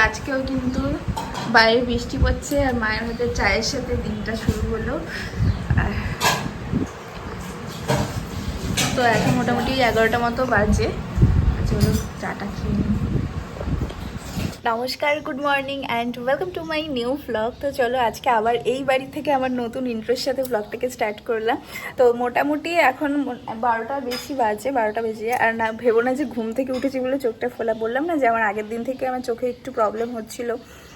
আজকেও কিন্তু বাইরে বৃষ্টি পড়ছে আর মায়ের হাতে চায়ের সাথে দিনটা শুরু হলো। তো এখন মোটামুটি 11টা মতো বাজে। চলো চাটা খেয়ে নিই। নমস্কার, good morning and welcome to my new vlog. তো চলো আজকে আবার এই বাড়ি থেকে আমার নতুন ইন্টারেস্ট সাথে ভ্লগটাকে স্টার্ট করলাম। তো মোটামুটি এখন 12টা বেশি বাজে, 12টা বেজে। আর না ভেবো না যে ঘুম থেকে উঠেছি বলে চোখটা ফোলা। বললাম না যে আমার আগের দিন থেকে আমার চোখে একটু প্রবলেম হচ্ছিল,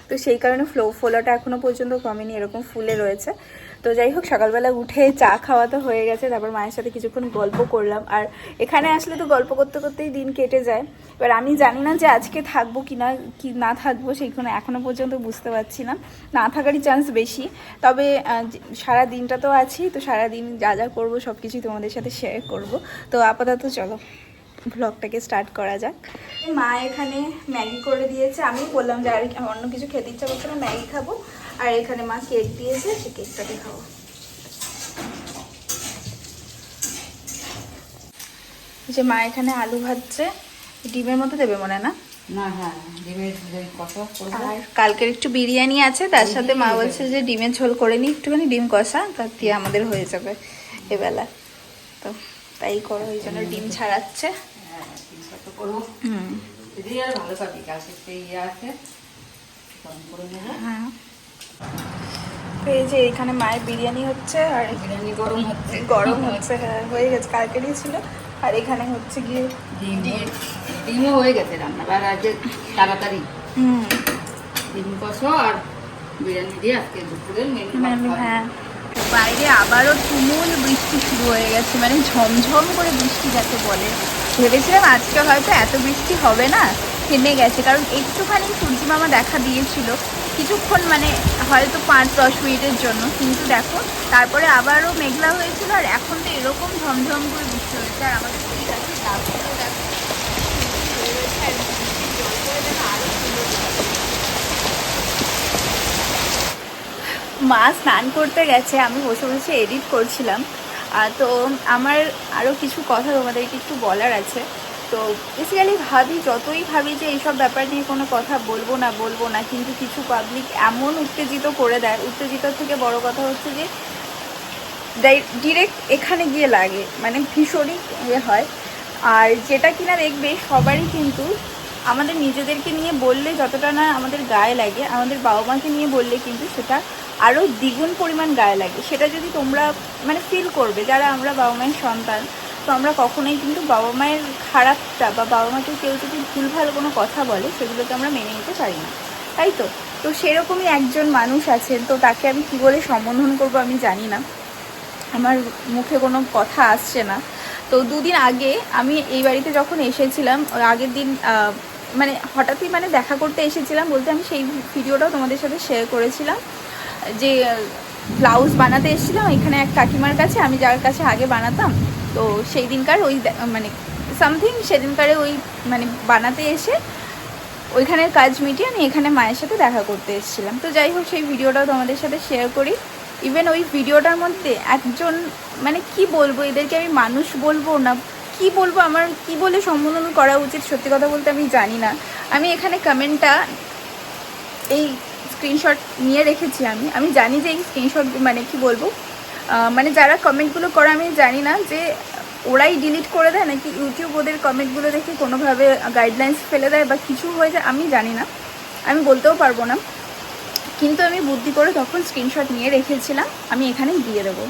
তো সেই কারণে ফোলাটা এখনও পর্যন্ত কমেনি, এরকম ফুলে রয়েছে। তো যাই হোক, সকালবেলা উঠে চা খাওয়া তো হয়ে গেছে, তারপর মায়ের সাথে কিছুক্ষণ গল্প করলাম। আর এখানে আসলে তো গল্প করতে করতেই দিন কেটে যায়। এবার আমি জানি না যে আজকে থাকবো কি না থাকবো, সেইখানে এখনও পর্যন্ত বুঝতে পারছি না। না থাকারই চান্স বেশি। তবে সারা দিনটা তো আছি, তো সারাদিন যা যা করবো সব কিছুই তোমাদের সাথে শেয়ার করব। তো আপাতত চলো ভ্লগটাকে স্টার্ট করা যাক। মা এখানে ম্যাগি করে দিয়েছে, আমি বললাম যে আর অন্য কিছু খেতে ইচ্ছা করছে না, ম্যাগি খাবো। আর এখানে মা কেক দিয়েছে, সে কেকটাকে খাবো। যে মা এখানে আলু ভাজছে, ডিমের মতো দেবে মনে না? না, হ্যাঁ, ডিমের কষা করব। আর কালকের একটু বিরিয়ানি আছে, তার সাথে মা বলছে যে ডিমের ঝোল করে নিই, একটুখানি ডিম কষা, তার দিয়ে আমাদের হয়ে যাবে এবেলা। তো তাই করো, এই জন্য ডিম ছাড়াচ্ছে। হ্যাঁ, ডিম কষা করবো। দিদি আর ভালো পাবি, কালকে সেই আছে গরম করে নেব। হ্যাঁ, তো এই যে এখানে মায়ের বিরিয়ানি হচ্ছে আর বিরিয়ানি গরম হচ্ছে। হ্যাঁ হয়ে গেছে, কালকেরই ছিল। আর এখানে হচ্ছে গিয়ে ডিমও হয়ে গেছে রান্না, আর আজকে তাড়াতাড়ি ডিম কষা আর বিরিয়ানি দিয়ে আজকে দুপুরের মেনু। হ্যাঁ, বাইরে আবারও তুমুল বৃষ্টি শুরু হয়ে গেছে, মানে ঝমঝম করে বৃষ্টি যাকে বলে। ভেবেছিলাম আজকে হয়তো এত বৃষ্টি হবে না, থেমে গেছে। কারণ একটুখানি সূর্যি মামা দেখা দিয়েছিল কিছুক্ষণ, মানে হয়তো 5-10 মিনিটের জন্য, কিন্তু দেখো তারপরে আবারও মেঘলা হয়েছিল। আর এখন তো এরকম ঝমঝম করে বৃষ্টি হয়েছে। আর আমাদের সেই গাছে গাছগুলো দেখো হয়ে রয়েছে, আর বৃষ্টির জল করে দেখো আরও সুন্দর লাগছে। মা স্নান করতে গেছে, আমি বসে বসে এডিট করছিলাম। তো আমার আরও কিছু কথা তোমাদেরকে একটু বলার আছে। তো বেসিক্যালি যতই ভাবি যে এইসব ব্যাপার নিয়ে কোনো কথা বলবো না, কিন্তু কিছু পাবলিক এমন উত্তেজিত করে দেয়। উত্তেজিত থেকে বড় কথা হচ্ছে যে ডিরেক্ট এখানে গিয়ে লাগে, মানে ভীষণই হয়। আর যেটা কিনা দেখবে সবারই কিন্তু আমাদের নিজেদেরকে নিয়ে বললে যতটা না আমাদের গায়ে লাগে, আমাদের বাবা মাকে নিয়ে বললে কিন্তু সেটা আরও দ্বিগুণ পরিমাণ গায়ে লাগে। সেটা যদি তোমরা মানে ফিল করবে, যারা আমরা বাবা মায়ের সন্তান, তো আমরা কখনোই কিন্তু বাবা মায়ের খারাপটা বা বাবা মাকে কেউ যদি ভুলভাল কোনো কথা বলে সেগুলোকে আমরা মেনে নিতে পারি না, তাই তো? তো সেরকমই একজন মানুষ আছেন, তো তাকে আমি কী বলে সম্বোধন করবো আমি জানি না, আমার মুখে কোনো কথা আসছে না। তো 2 দিন আগে আমি এই বাড়িতে যখন এসেছিলাম, আগের দিন মানে হঠাৎই মানে দেখা করতে এসেছিলাম বলতে, আমি সেই ভিডিওটাও তোমাদের সাথে শেয়ার করেছিলাম যে ব্লাউজ বানাতে এসেছিলাম এখানে এক কাকিমার কাছে, আমি যার কাছে আগে বানাতাম। তো সেই দিনকার ওই মানে সামথিং সেদিনকারে ওই মানে বানাতে এসে ওইখানের কাজ মিটিয়ে আমি এখানে মায়ের সাথে দেখা করতে এসেছিলাম। তো যাই হোক, সেই ভিডিওটাও তোমাদের সাথে শেয়ার করি। ইভেন ওই ভিডিওটার মধ্যে একজন, মানে কি বলবো, এদেরকে আমি মানুষ বলবো না কি বলবো, আমার কি বলে সম্বোধন করা উচিত সত্যি কথা বলতে আমি জানি না। আমি এখানে কমেন্টটা এই স্ক্রিনশট নিয়ে রেখেছি। আমি জানি যে এই স্ক্রিনশট মানে কি বলবো, মানে যারা কমেন্টগুলো করে আমি জানি না যে ওরাই ডিলিট করে দেয় নাকি ইউটিউব ওদের কমেন্টগুলো দেখে কোনোভাবে গাইডলাইন্স ফেলে দেয় বা কিছু হয়ে যায়, আমি জানি না, আমি বলতেও পারবো না। কিন্তু আমি বুদ্ধি করে তখন স্ক্রিনশট নিয়ে রেখেছিলাম, আমি এখানে দিয়ে দেবো।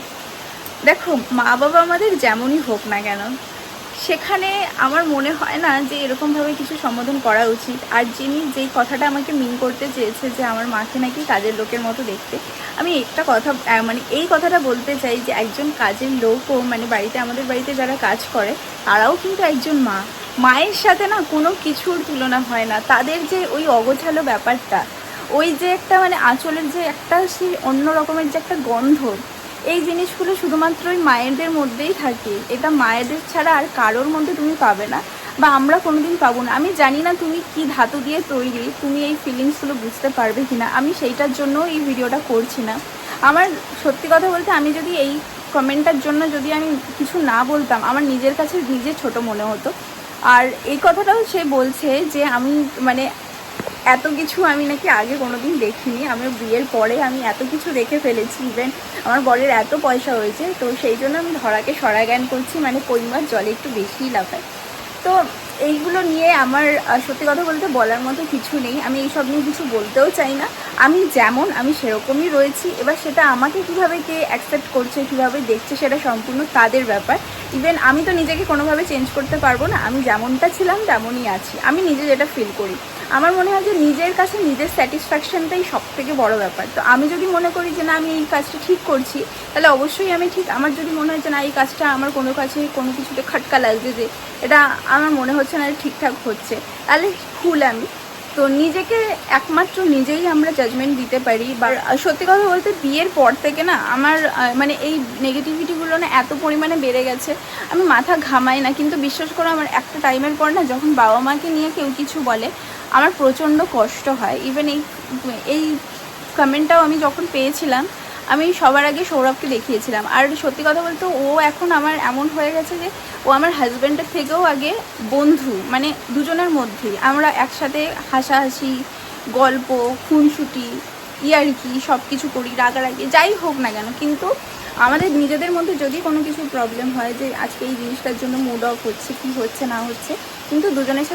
দেখো, মা বাবা আমাদের যেমনই হোক না কেন, সেখানে আমার মনে হয় না যে এরকমভাবে কিছু সম্বোধন করা উচিত। আর যেই কথাটা আমাকে মিন করতে চেয়েছে যে আমার মাকে নাকি কাজের লোকের মতো দেখতে, আমি একটা কথা মানে এই কথাটা বলতে চাই যে একজন কাজের লোকও, মানে বাড়িতে আমাদের বাড়িতে যারা কাজ করে তারাও কিন্তু একজন মা। মায়ের সাথে না কোনো কিছুর তুলনা হয় না। তাদের যে ওই অগোছালো ব্যাপারটা, ওই যে একটা মানে আঁচলের যে একটা সেই অন্য রকমের যে একটা গন্ধ, এই জিনিসগুলো শুধুমাত্র ওই মায়েদের মধ্যেই থাকে। এটা মায়েদের ছাড়া আর কারোর মধ্যে তুমি পাবে না, বা আমরা কোনোদিন পাবো না। আমি জানি না তুমি কি ধাতু দিয়ে তৈরি, তুমি এই ফিলিংসগুলো বুঝতে পারবে কি না, আমি সেইটার জন্য এই ভিডিওটা করছি না। আমার সত্যি কথা বলতে, আমি যদি এই কমেন্টটার জন্য যদি আমি কিছু না বলতাম, আমার নিজের কাছে নিজে ছোট মনে হতো। আর এই কথাটাও সে বলছে যে আমি মানে এত কিছু আমি নাকি আগে কোনোদিন দেখিনি। আমার বিয়ের পরে আমি এত কিছু দেখে ফেলেছি, ইভেন আমার বরের এত পয়সা হয়েছে। তো সেই জন্য আমি ধরাকে সরা জ্ঞান করছি, মানে কই মাছ জলে একটু বেশিই লাফায়। তো এইগুলো নিয়ে আমার সত্যি কথা বলতে বলার মতো কিছু নেই। আমি এইসব নিয়ে কিছু বলতেও চাই না। আমি যেমন আমি সেরকমই রয়েছি। এবার সেটা আমাকে কিভাবে কে অ্যাকসেপ্ট করছে, কিভাবে দেখছে, সেটা সম্পূর্ণ তাদের ব্যাপার। ইভেন আমি তো নিজেকে কোনোভাবে চেঞ্জ করতে পারবো না। আমি যেমনটা ছিলাম তেমনই আছি। আমি নিজে যেটা ফিল করি, আমার মনে হয় যে নিজের কাছে নিজের স্যাটিসফ্যাকশানটাই সব থেকে বড় ব্যাপার। তো আমি যদি মনে করি যে না আমি এই কাজটা ঠিক করছি, তাহলে অবশ্যই আমি ঠিক। আমার যদি মনে হয় যে না এই কাজটা আমার কোনো কাছে কোনো কিছুতে খটকা লাগছে, যে এটা আমার মনে হচ্ছে না ঠিকঠাক হচ্ছে, তাহলে ভুল আমি। তো নিজেকে একমাত্র নিজেই আমরা জাজমেন্ট দিতে পারি। বা সত্যি কথা বলতে বিয়ের পর থেকে না আমার মানে এই নেগেটিভিটিগুলো না এত পরিমাণে বেড়ে গেছে, আমি মাথা ঘামাই না। কিন্তু বিশ্বাস করো আমার একটা টাইমের পর না যখন বাবা মাকে নিয়ে কেউ কিছু বলে আমার প্রচণ্ড কষ্ট হয়। ইভেন এই কমেন্টটাও আমি যখন পেয়েছিলাম, আমি সবার আগে সৌরভকে দেখিয়েছিলাম। আর সত্যি কথা বলতে ও এখন আমার এমন হয়ে গেছে যে ও আমার হাজব্যান্ডের থেকেও আগে বন্ধু, মানে দুজনের মধ্যেই আমরা একসাথে হাসাহাসি, গল্প, খুনসুটি, ইয়ার্কি সব কিছু করি, রাগারাগি যাই হোক না কেন। কিন্তু আমাদের নিজেদের মধ্যে যদি কোনো কিছু প্রবলেম হয় যে আজকে এই জিনিসটার জন্য মুড অফ হচ্ছে, কি হচ্ছে না হচ্ছে, কিন্তু দুজনের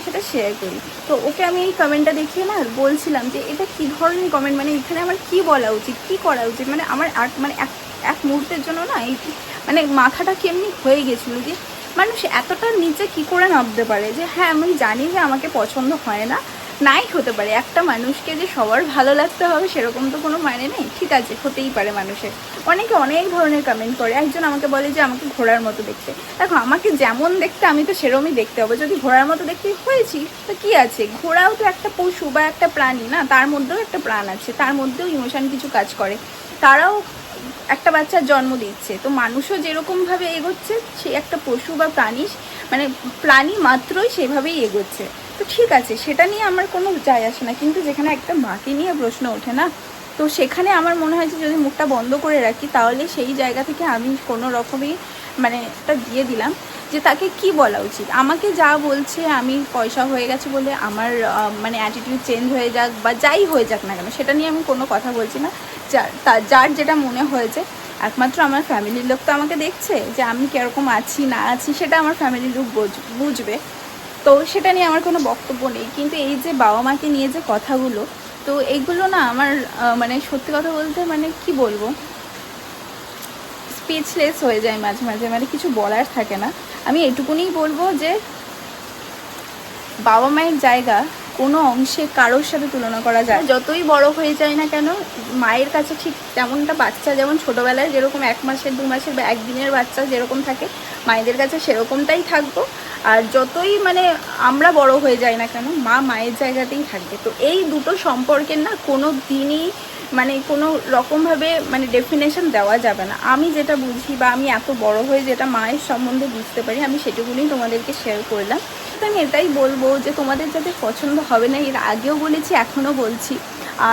সাথে শেয়ার করি। তো ওকে আমি এই কমেন্টটা দেখিয়ে না বলছিলাম যে এটা কী ধরনের কমেন্ট, মানে এখানে আমার কী বলা উচিত, কী করা উচিত। মানে আমার মানে এক মুহূর্তের জন্য না এই মানে মাথাটা কেমনি হয়ে গেছিলো যে মানুষ এতটা নিচে কি করে নামতে পারে। যে হ্যাঁ আমি জানি যে আমাকে পছন্দ হয় না, নাই হতে পারে। একটা মানুষকে যে সবার ভালো লাগতে হবে সেরকম তো কোনো মানে নেই। ঠিক আছে, হতেই পারে মানুষের। অনেকে অনেক ধরনের কমেন্ট করে। একজন আমাকে বলে যে আমাকে ঘোড়ার মতো দেখতে। দেখো আমাকে যেমন দেখতে আমি তো সেরকমই দেখতে হবে। যদি ঘোড়ার মতো দেখতে হয়েছি তো কী আছে, ঘোড়াও তো একটা পশু বা একটা প্রাণী না, তার মধ্যেও একটা প্রাণ আছে, তার মধ্যেও ইমোশন কিছু কাজ করে, তারাও একটা বাচ্চার জন্ম দিচ্ছে। তো মানুষও যেরকমভাবে এগোচ্ছে, সে একটা পশু বা প্রাণী, মানে প্রাণী মাত্রই সেভাবেই এগোচ্ছে। তো ঠিক আছে, সেটা নিয়ে আমার কোনো যায় আসে না। কিন্তু যেখানে একটা মাকে নিয়ে প্রশ্ন ওঠে না, তো সেখানে আমার মনে হয় যে যদি মুখটা বন্ধ করে রাখি তাহলে সেই জায়গা থেকে আমি কোনো রকমই মানে একটা দিয়ে দিলাম যে তাকে কি বলা উচিত। আমাকে যা বলছে, আমি পয়সা হয়ে গেছে বলে আমার মানে অ্যাটিটিউড চেঞ্জ হয়ে যাক বা যাই হয়ে যাক না কেন, সেটা নিয়ে আমি কোনো কথা বলছি না। যার যেটা মনে হয়েছে, একমাত্র আমার ফ্যামিলির লোক তো আমাকে দেখছে যে আমি কীরকম আছি না আছি, সেটা আমার ফ্যামিলির লোক বুঝবে। তো সেটা নিয়ে আমার কোনো বক্তব্য নেই। কিন্তু এই যে বাবা মাকে নিয়ে যে কথাগুলো, তো এইগুলো না আমার মানে সত্যি কথা বলতে মানে কি বলবো, স্পিচলেস হয়ে যায় মাঝে মাঝে, মানে কিছু বলার থাকে না। আমি এটুকুনিই বলবো যে বাবা মায়ের জায়গা কোনো অংশে কারোর সাথে তুলনা করা যায়। যতই বড় হয়ে যায় না কেন, মায়ের কাছে ঠিক তেমনটা বাচ্চা যেমন ছোটোবেলায় যেরকম 1 মাসের 2 মাসের বা 1 দিনের বাচ্চা যেরকম থাকে, মায়েদের কাছে সেরকমটাই থাকবো। আর যতই মানে আমরা বড় হয়ে যাই না কেন, মা মায়ের জায়গাতেই থাকবে। তো এই দুটো সম্পর্কের না কোনো দিনই মানে কোনো রকমভাবে মানে ডেফিনেশন দেওয়া যাবে না। আমি যেটা বুঝি বা আমি এত বড় হয়ে যেটা মায়ের সম্বন্ধে বুঝতে পারি, আমি সেটুকুনি তোমাদেরকে শেয়ার করলাম। তো আমি এটাই বলবো যে তোমাদের যাদের পছন্দ হবে না, এর আগেও বলেছি এখনও বলছি,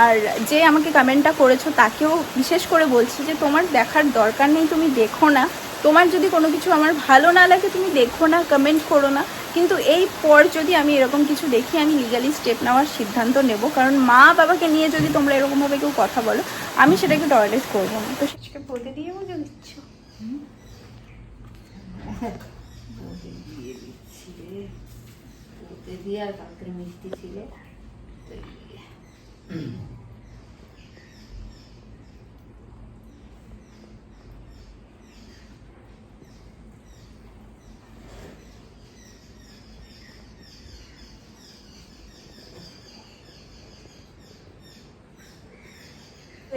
আর যে আমাকে কমেন্টটা করেছো তাকেও বিশেষ করে বলছি যে তোমার দেখার দরকার নেই, তুমি দেখো না। তোমার যদি কোনো কিছু আমার ভালো না লাগে তুমি দেখো না, কমেন্ট করো না। কিন্তু এই পর যদি আমি এরকম কিছু দেখি, আমি লিগালি স্টেপ নেওয়ার সিদ্ধান্ত নেব। কারণ মা বাবাকে নিয়ে যদি তোমরা এরকমভাবে কেউ কথা বলো, আমি সেটাকে টলারেট করবো না। তো সেটাকে বলে দিয়ে বুঝে দিচ্ছ দিয়ে আর কালকে মিষ্টি ছিল।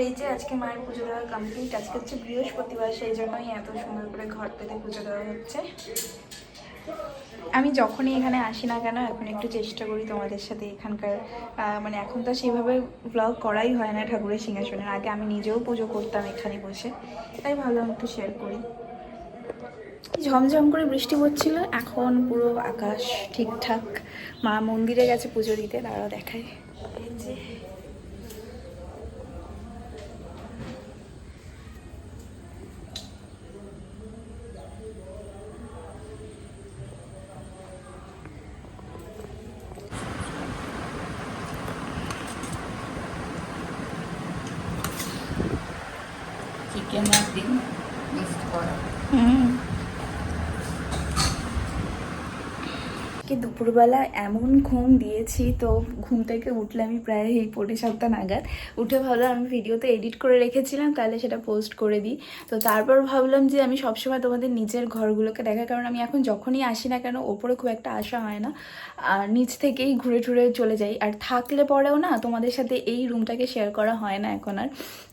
এই যে আজকে মায়ের পুজো দেওয়া কমপ্লিট। আজকে হচ্ছে বৃহস্পতিবার, সেই জন্যই এত সুন্দর করে ঘর পেতে পুজো দেওয়া হচ্ছে। আমি যখনই এখানে আসি না কেন এখন একটু চেষ্টা করি তোমাদের সাথে এখানকার মানে এখন তো সেইভাবে ব্লগ করাই হয় না ঠাকুরের সিংহাসনের। আগে আমি নিজেও পুজো করতাম এখানে বসে, তাই ভাবলাম একটু শেয়ার করি। ঝমঝম করে বৃষ্টি পড়ছিল, এখন পুরো আকাশ ঠিকঠাক। মা মন্দিরে গেছে পুজো দিতে, তারাও দেখায়। এই যে যেন একদিন মিস করা। দুপুরবেলা এমন ঘুম দিয়েছি, তো ঘুম থেকে উঠলে আমি প্রায় এই 7:30 নাগাদ উঠে ভাবলাম আমি ভিডিওতে এডিট করে রেখেছিলাম, তাহলে সেটা পোস্ট করে দিই। তো তারপর ভাবলাম যে আমি সবসময় তোমাদের নিচের ঘরগুলোকে দেখা, কারণ আমি এখন যখনই আসি না কেন ওপরে খুব একটা আসা হয় না, আর নিচ থেকেই ঘুরে টুরে চলে যাই। আর থাকলে পরেও না তোমাদের সাথে এই রুমটাকে শেয়ার করা হয় না এখন আর।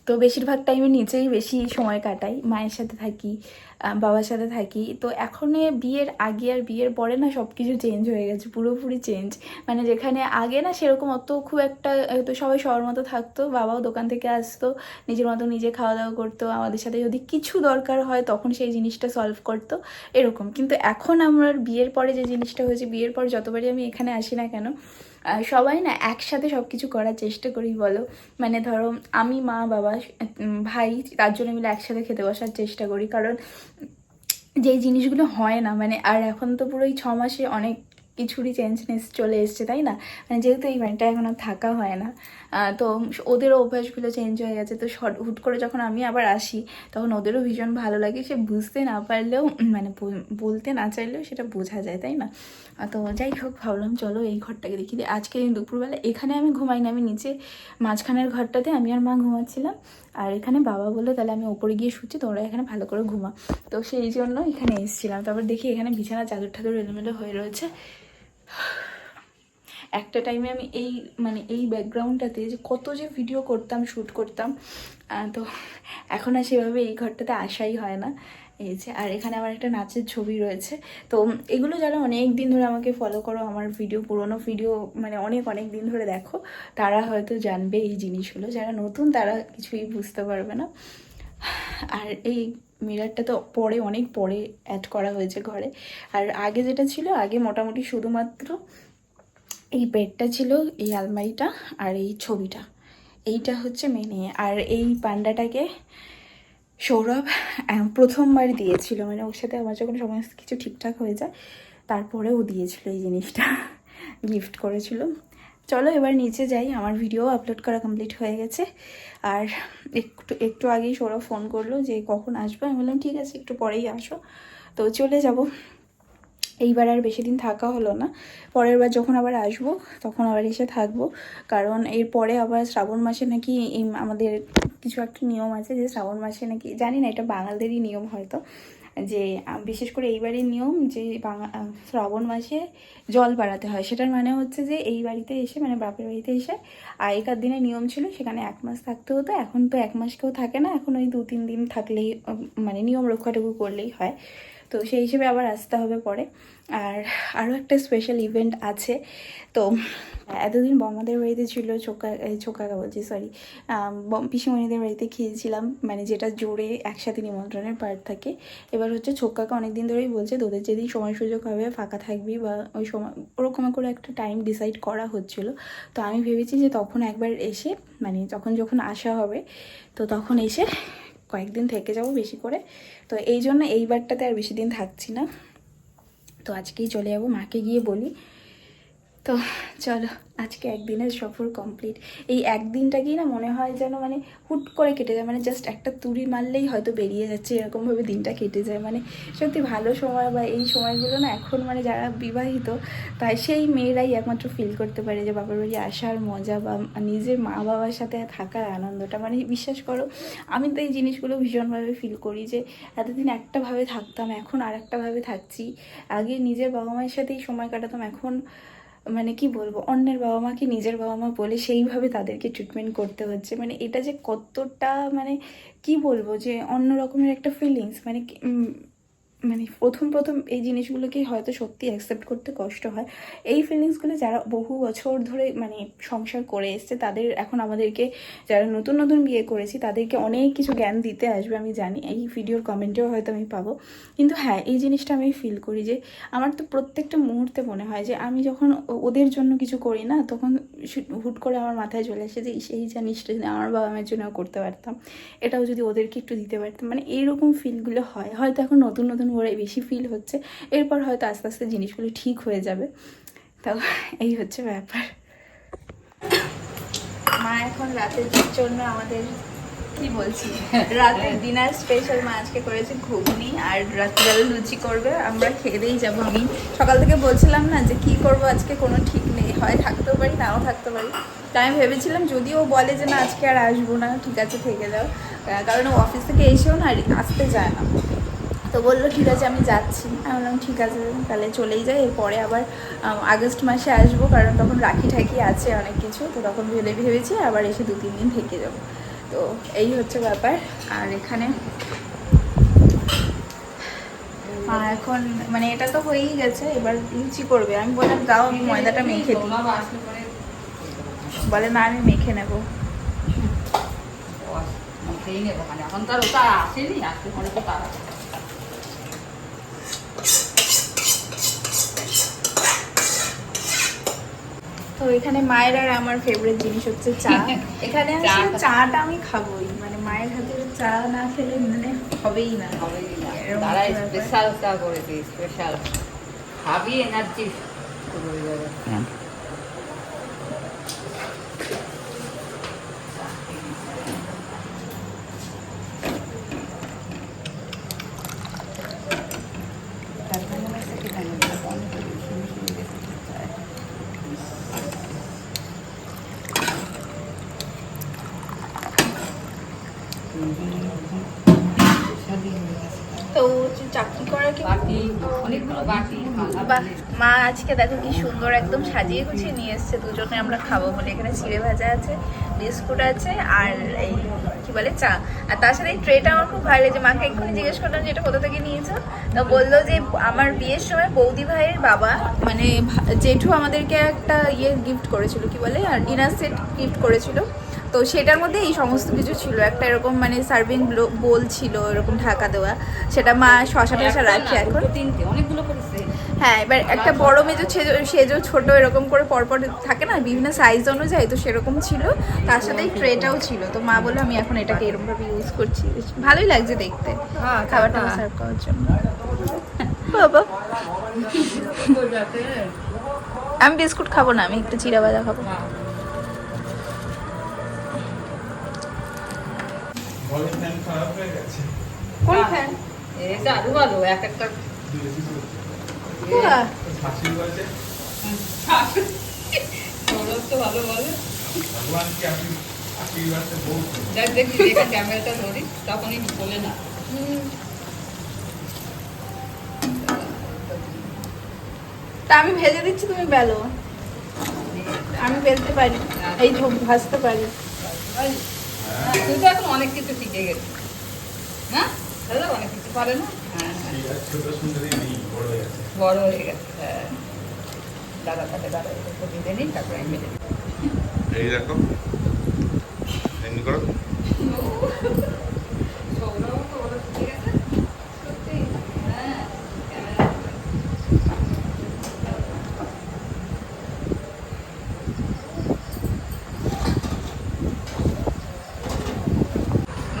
তো বেশিরভাগ টাইমে নিচেই বেশি সময় কাটাই, মায়ের সাথে থাকি, বাবার সাথে থাকি। তো এখন বিয়ের আগে আর বিয়ের পরে না সব কিছু চেঞ্জ হয়ে গেছে, পুরোপুরি চেঞ্জ। মানে যেখানে আগে না সেরকম অত খুব একটা তো সবাই সবার মতো থাকতো, বাবাও দোকান থেকে আসতো, নিজের মতো নিজে খাওয়া দাওয়া করতো, আমাদের সাথে যদি কিছু দরকার হয় তখন সেই জিনিসটা সলভ করতো, এরকম। কিন্তু এখন আমার বিয়ের পরে যে জিনিসটা হয়েছে, বিয়ের পর যতবারই আমি এখানে আসি না কেন সবাই না একসাথে সব কিছু করার চেষ্টা করি, বলো। মানে ধরো আমি, মা, বাবা, ভাই, 4 জনে মিলে একসাথে খেতে বসার চেষ্টা করি, কারণ যেই জিনিসগুলো হয় না মানে। আর এখন তো পুরো এই 6 মাসে অনেক কিছুরই চেঞ্জনেস চলে এসছে, তাই না? মানে যেহেতু এই বাড়িটা এখন আর থাকা হয় না, তো ওদেরও অভ্যাসগুলো চেঞ্জ হয়ে গেছে। তো হুট করে যখন আমি আবার আসি তখন ওদেরও ভীষণ ভালো লাগে, সে বুঝতে না পারলেও মানে বলতে না চাইলেও সেটা বোঝা যায়, তাই না? তো যাই হোক, ভাবলাম চলো এই ঘরটাকে দেখি দিই। আজকে দুপুরবেলা এখানে আমি ঘুমাই না, আমি নিচে মাঝখানের ঘরটাতে আমি আর মা ঘুমাচ্ছিলাম, আর এখানে বাবা বললো তাহলে আমি ওপরে গিয়ে শুচ্ছি, তোমরা এখানে ভালো করে ঘুমা। তো সেই জন্য এখানে এসেছিলাম। তারপর দেখি এখানে বিছানা চাদর ঠাদর এলোমেলো হয়ে রয়েছে। একটা টাইমে আমি এই মানে এই ব্যাকগ্রাউন্ডটাতে যে কত যে ভিডিও করতাম, শ্যুট করতাম, তো এখন আর সেভাবে এই ঘরটাতে আসাই হয় না। এই যে, আর এখানে আমার একটা নাচের ছবি রয়েছে। তো এগুলো যারা অনেক দিন ধরে আমাকে ফলো করো, আমার ভিডিও, পুরোনো ভিডিও মানে অনেক অনেক দিন ধরে দেখো, তারা হয়তো জানবে এই জিনিসগুলো। যারা নতুন তারা কিছুই বুঝতে পারবে না। আর এই মিররটা তো পরে, অনেক পরে অ্যাড করা হয়েছে ঘরে। আর আগে যেটা ছিল, আগে মোটামুটি শুধুমাত্র এই বেডটা ছিল, এই আলমারিটা আর এই ছবিটা, এইটা হচ্ছে মেনে। আর এই পান্ডাটাকে সৌরভ প্রথমবার দিয়েছিল, মানে ওর সাথে আমার যখন সমস্ত কিছু ঠিকঠাক হয়ে যায় তারপরে ও দিয়েছিল এই জিনিসটা, গিফট করেছিল। চলো এবার নিচে যাই, আমার ভিডিও আপলোড করা কমপ্লিট হয়ে গেছে। আর একটু আগেই সৌরভ ফোন করলো যে কখন আসবো, আমি বললাম ঠিক আছে একটু পরেই আসো। তো চলে যাব। এইবার আর বেশি দিন থাকা হলো না, পরের বার যখন আবার আসবো তখন আবার এসে থাকবো। কারণ এরপরে আবার শ্রাবণ মাসে নাকি আমাদের কিছু একটা নিয়ম আছে, যে শ্রাবণ মাসে নাকি, জানি না এটা বাঙালদেরই নিয়ম হয়তো, যে বিশেষ করে এইবারই নিয়ম যে শ্রাবণ মাসে জল বাড়াতে হয়। সেটার মানে হচ্ছে যে এই বাড়িতে এসে, মানে বাপের বাড়িতে এসে আগেকার দিনে নিয়ম ছিল সেখানে 1 মাস থাকতে হতো, এখন তো 1 মাস কেউ থাকে না, এখন ওই 2-3 দিন থাকলেই মানে নিয়ম রক্ষাটুকু করলেই হয়। তো সেই হিসেবে আবার আসতে হবে পরে। আর আরও একটা স্পেশাল ইভেন্ট আছে। তো এতদিন বমাদের বাড়িতে ছিল, ছোকাকা বলছি, সরি, পিসিমণিদের বাড়িতে খেয়েছিলাম, মানে যেটা জোরে একসাথে নিমন্ত্রণের পার্ট থাকে। এবার হচ্ছে ছোকাকা অনেক দিন ধরেই বলছে তোদের যেদিন সময় সুযোগ হবে ফাঁকা থাকবি, বা ওই সময় ওরকম করে একটা টাইম ডিসাইড করা হচ্ছিলো। তো আমি ভেবেছি যে তখন একবার এসে, মানে যখন আসা হবে তো তখন এসে কয়েকদিন থেকে যাব বেশি করে। তো এই জন্য এইবারটাতে আর বেশি দিন থাকছি না, তো আজকেই চলে যাবো, মাকে গিয়ে বলি। তো চলো আজকে একদিনের সফর কমপ্লিট। এই একদিনটাকেই না মনে হয় যেন মানে হুট করে কেটে যায়, মানে জাস্ট একটা তুড়ি মারলেই হয়তো বেরিয়ে যাচ্ছে, এরকমভাবে দিনটা কেটে যায়। মানে সত্যি ভালো সময়, বা এই সময়গুলো না এখন মানে যারা বিবাহিত তাই সেই মেয়েরাই একমাত্র ফিল করতে পারে যে বাবার বাড়ি আসার মজা, বা নিজের মা বাবার সাথে থাকার আনন্দটা। মানে বিশ্বাস করো আমি তো এই জিনিসগুলো ভীষণভাবে ফিল করি, যে এতদিন একটাভাবে থাকতাম, এখন আর একটাভাবে থাকছি। আগে নিজের বাবা মায়ের সাথেই সময় কাটাতাম, এখন মানে কি বলবো, অন্যের বাবা মাকে নিজের বাবা মা বলে সেইভাবে তাদেরকে ট্রিটমেন্ট করতে হচ্ছে। মানে এটা যে কতটা মানে কি বলবো, যে অন্য রকমের একটা ফিলিংস। মানে মানে প্রথম এই জিনিসগুলোকে হয়তো সত্যি অ্যাকসেপ্ট করতে কষ্ট হয়। এই ফিলিংসগুলো যারা বহু বছর ধরে মানে সংসার করে এসছে, তাদের এখন আমাদেরকে, যারা নতুন নতুন বিয়ে করেছি তাদেরকে অনেক কিছু জ্ঞান দিতে আসবে, আমি জানি এই ভিডিওর কমেন্টেও হয়তো আমি পাবো। কিন্তু হ্যাঁ, এই জিনিসটা আমি ফিল করি যে আমার তো প্রত্যেকটা মুহূর্তে মনে হয় যে আমি যখন ওদের জন্য কিছু করি না, তখন হুট করে আমার মাথায় চলে আসে যে সেই জিনিসটা যদি আমার বাবা মায়ের জন্য করতে পারতাম, এটাও যদি ওদেরকে একটু দিতে পারতাম। মানে এইরকম ফিলগুলো হয়, হয়তো এখন নতুন নতুন করে বেশি ফিল হচ্ছে, এরপর হয়তো আস্তে আস্তে জিনিসগুলো ঠিক হয়ে যাবে। তো এই হচ্ছে ব্যাপার। মা এখন রাতের জন্য আমাদের কি বলছি, রাতে ডিনার স্পেশাল মা আজকে করেছে ঘুগনি, আর রাত্রিবেলা লুচি করবে। আমরা খেয়ে দিয়েই যাবো। আমি সকাল থেকে বলছিলাম না যে কি করব আজকে, কোনো ঠিক নেই, হয় থাকতেও পারি নাও থাকতে পারি। তাই আমি ভেবেছিলাম যদিও বলে যে না আজকে আর আসবো না, ঠিক আছে থেকে যাও, কারণ ও অফিস থেকে এসেও না আসতে চায় না। তো বললো ঠিক আছে আমি যাচ্ছি। আমি বললাম ঠিক আছে তাহলে চলেই যাই, এরপরে আবার আগস্ট মাসে আসবো, কারণ তখন রাখি ঠাকি আছে অনেক কিছু, তো তখন ভেবেছি আবার এসে 2-3 দিন থেকে যাবো। তো এই হচ্ছে ব্যাপার। আর এখানে এখন মানে এটা তো হয়েই গেছে, এবার লুচি করবে। আমি বললাম যাও আমি ময়দাটা মেখে দিই, বলে না আমি মেখে নেবো। এখন তার ওটা আসেনি, আসতে পরে তো তারা তো এখানে মায়ের আর আমার ফেভারিট জিনিস হচ্ছে চা। এখানে আসলে চাটা আমি খাবোই, মানে মায়ের হাতের চা না খেলে মানে হবেই না। তারা স্পেশাল চা করেছে, স্পেশাল খাবি এনার্জি শুরু হয়ে যাবে। তো চাকরি করা কি বাটি, অনেকগুলো বাটি, বাহ, মা আজকে দেখো কি সুন্দর একদম সাজিয়ে গুছিয়ে নিয়ে এসছে, দুজনে আমরা খাবো বলে। এখানে চিড়ে ভাজা আছে, বিস্কুট আছে, আর এই কি বলে চা। আর তার সাথে এই ট্রেটা আমার খুব ভালো লেগেছে। মাকে এক্ষুনি জিজ্ঞেস করলাম যে এটা কোথা থেকে নিয়েছো, তো বললো যে আমার বিয়ের সময় বৌদি ভাইয়ের বাবা মানে জেঠু আমাদেরকে একটা ইয়ে গিফট করেছিল, কি বলে ডিনার সেট গিফট করেছিল। তো সেটার মধ্যে এই সমস্ত কিছু ছিল, একটা এরকম মানে সার্ভিং বোল ছিল এরকম ঢাকা দেওয়া, সেটা মা শশা টশা রাখে এখন। অনেকগুলো করেছে। হ্যাঁ, এবার একটা বড় মেজো সেজো ছোট এরকম করে পরপর থাকে না বিভিন্ন সাইজ অনুযায়ী, তো সেরকম ছিল। তার সাথে ট্রেটাও ছিল। তো মা বললো আমি এখন এটাকে এরকম ভাবে ইউজ করছি, ভালোই লাগছে দেখতে খাবারটা সার্ভ করার জন্য। বাবা আমি বিস্কুট খাবো না, আমি একটু চিড়া ভাজা খাবো। কোন ফ্যান? এটা আরো ভালো, এক একটা ভালো বলে। দেখ দেখি দেখা ক্যামেরাটা ধরি, তখনই বলে না। তা আমি ভেজে দিচ্ছি, তুমি বেলো। আমি বেলতে পারি, এই ভাজতে পারি। তুই তো এখন অনেক কিছু শিখে গেছিস না, দাদা অনেক কিছু পারে না। বড় হয়ে গেছে। হ্যাঁ দাদা তাকে দাদা দিতে নিই, তারপরে আমি মেরে দিই। এই দেখো এমনি করো। সৌরভ তো ওরা শিখে গেছে সত্যি।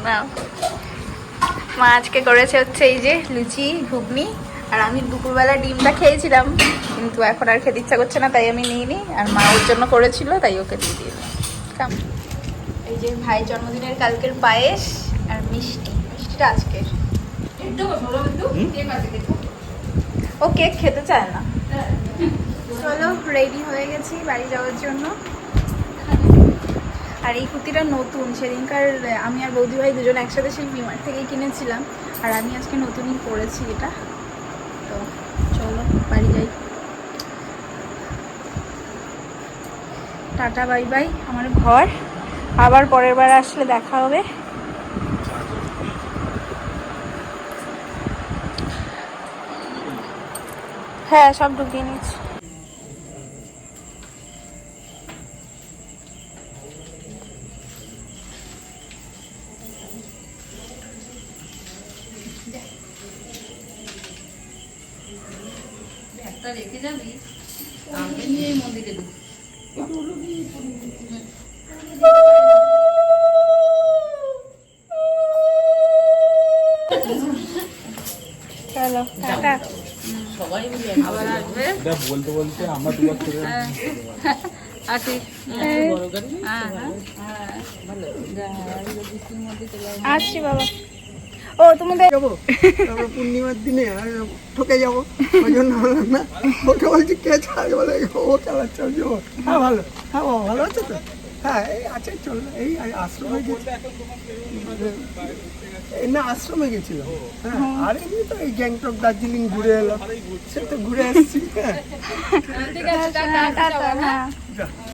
হ্যাঁ মা আজকে করেছে হচ্ছে এই যে লুচি ঘুগনি, আর আমি দুপুরবেলা ডিমটা খেয়েছিলাম, কিন্তু এখন আর খেতে ইচ্ছা করছে না, তাই আমি নিইনি। আর মা ওর জন্য করেছিল, তাই ওকে দিয়ে দিলাম। এই যে ভাই জন্মদিনের কালকের পায়েস আর মিষ্টিটা আজকের। ও কেক খেতে চায় না। চলো রেডি হয়ে গেছি বাড়ি যাওয়ার জন্য। আর এই কুর্তিটা নতুন, সেদিনকার আমি আর বৌদি ভাই দুজন একসাথে সেই ভিমার্ট থেকে কিনেছিলাম, আর আমি আজকে নতুনই পরেছি এটা। তো চলো বাড়ি যাই। টাটা বাই বাই আমার ঘর, আবার পরের বার আসলে দেখা হবে। হ্যাঁ সব ঢুকিয়ে নিচ্ছি। একটা রেখে যাবি, আমি নিয়ে মন্দিরে ঢুকি। চলো টাটা। সবাই মিলে আবার আসবে। বলতে বলতে আমরা দুবার করে আসি। হ্যাঁ হ্যাঁ আসছি বাবা। ও তোমাদের যাবো তারপর পূর্ণিমার দিনে আর ঠকে যাবো, ওই জন্য বললাম না। ওকে বলছি কে চালাবে, বলে ও চালাচ্ছে। ওই জন্য হ্যাঁ ভালো, হ্যাঁ বাবা ভালো আছে তো, হ্যাঁ এই আছে চল, এই আশ্রমে গেছি, এই না আশ্রমে গেছিলাম। হ্যাঁ আর এমনি তো এই গ্যাংটক দার্জিলিং ঘুরে এলাম, সে তো ঘুরে এসেছি। হ্যাঁ টাটা, হ্যাঁ।